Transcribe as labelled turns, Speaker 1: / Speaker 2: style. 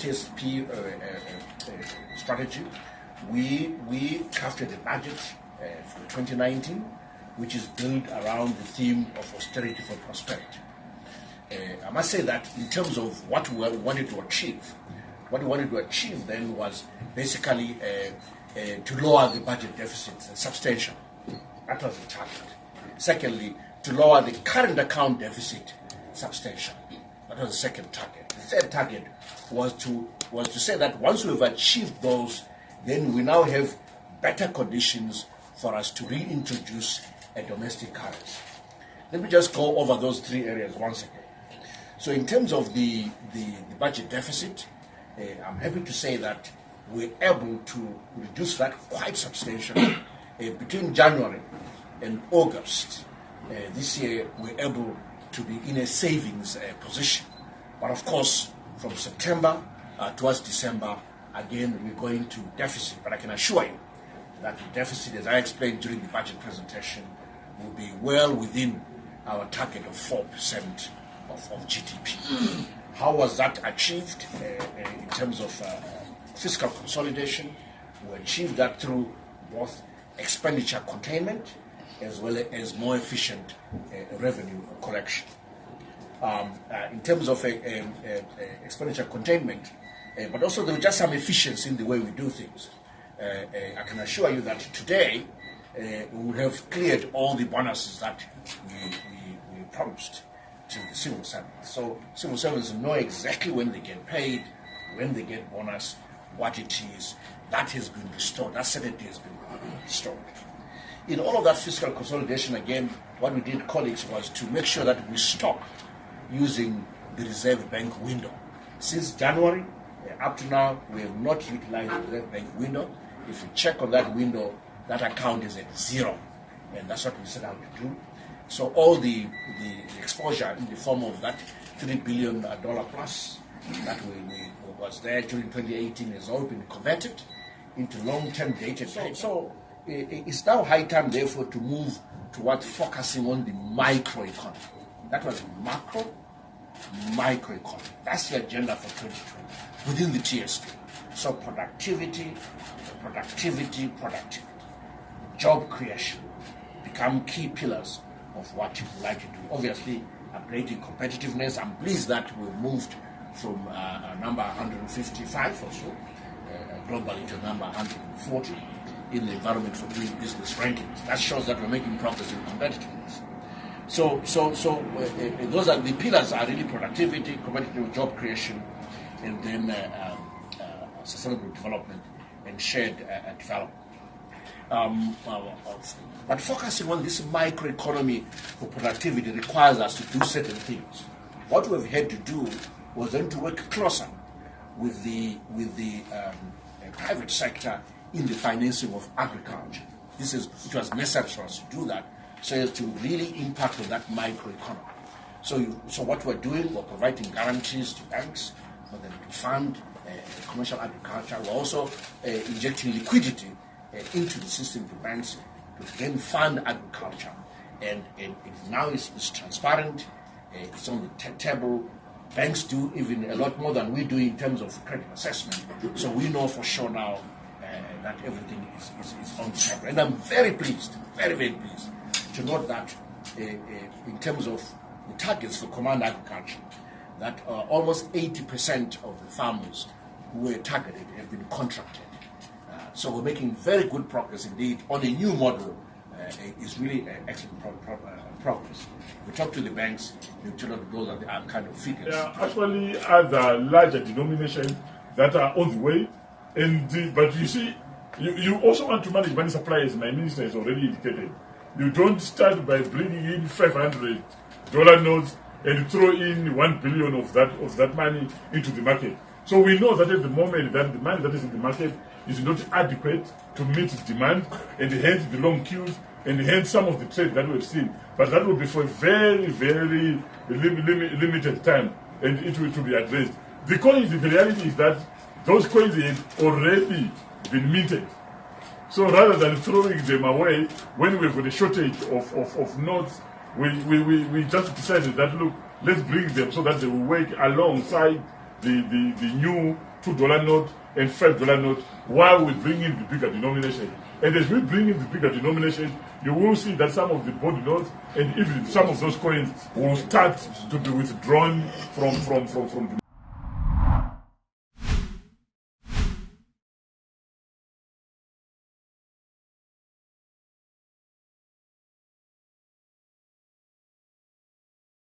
Speaker 1: TSP strategy, we crafted a budget for 2019, which is built around the theme of austerity for prosperity. I must say that in terms of what we wanted to achieve, then was basically to lower the budget deficit substantially. That was the target. Secondly, to lower the current account deficit substantially. That was the second target. The third target was to say that once we've achieved those, then we now have better conditions for us to reintroduce a domestic currency. Let me just go over those three areas once again. So in terms of the budget deficit, I'm happy to say that we're able to reduce that quite substantially. Between January and August this year, we're able to be in a savings position. But of course, from September towards December, again, we're going to deficit. But I can assure you that the deficit, as I explained during the budget presentation, will be well within our target of 4% of GDP. How was that achieved in terms of fiscal consolidation? We achieved that through both expenditure containment as well as more efficient revenue collection. In terms of expenditure containment, but also there was just some efficiency in the way we do things. I can assure you that today we will have cleared all the bonuses that we promised to the civil servants. So civil servants know exactly when they get paid, when they get bonus, what it is. That has been restored. That certainty has been restored. In all of that fiscal consolidation, again, what we did, colleagues, was to make sure that we stop using the Reserve Bank window. Since January up to now, we have not utilized the Reserve Bank window. If you check on that window, that account is at zero, and that's what we set out to do. So all the exposure in the form of that $3 billion plus that was there during 2018 has all been converted into long-term dated. So it's now high time, therefore, to move towards focusing on the microeconomy. That was microeconomy. That's the agenda for 2020 within the TSP. So productivity, job creation become key pillars of what you would like to do. Obviously, upgrading competitiveness. I'm pleased that we moved from number 155 or so globally to number 140 in the environment for doing business rankings. That shows that we're making progress in competitiveness. So those are the pillars: are really productivity, competitive job creation, and then sustainable development and shared development. But focusing on this microeconomy for productivity requires us to do certain things. What we've had to do was then to work closer with the private sector in the financing of agriculture. It was necessary for us to do that so as to really impact on that microeconomy. So what we're doing, we're providing guarantees to banks for them to fund commercial agriculture. We're also injecting liquidity into the system to banks to then fund agriculture. And it now is transparent, it's on the table. Banks do even a lot more than we do in terms of credit assessment. So we know for sure now that everything is on the table. And I'm very pleased, very, very pleased to note that in terms of the targets for command agriculture, that almost 80% of the farmers who were targeted have been contracted. So we're making very good progress indeed on a new model. Is really excellent progress. We talk to the banks, they tell us those are the kind of figures.
Speaker 2: There are actually other larger denominations that are on the way, but you see, you also want to manage money supply, as my minister has already indicated. You don't start by bringing in $500 notes and throw in $1 billion of that money into the market. So we know that at the moment that the money that is in the market is not adequate to meet demand, and hence the long queues, and hence some of the trade that we've seen. But that will be for a very, very limited time, and it will to be addressed. The reality is that those coins had already been minted. So rather than throwing them away when we've got a shortage of notes, we just decided that, look, let's bring them so that they will work alongside the new $2 note and $5 note while we bring in the bigger denomination. And as we bring in the bigger denomination, you will see that some of the body notes and even some of those coins will start to be withdrawn from the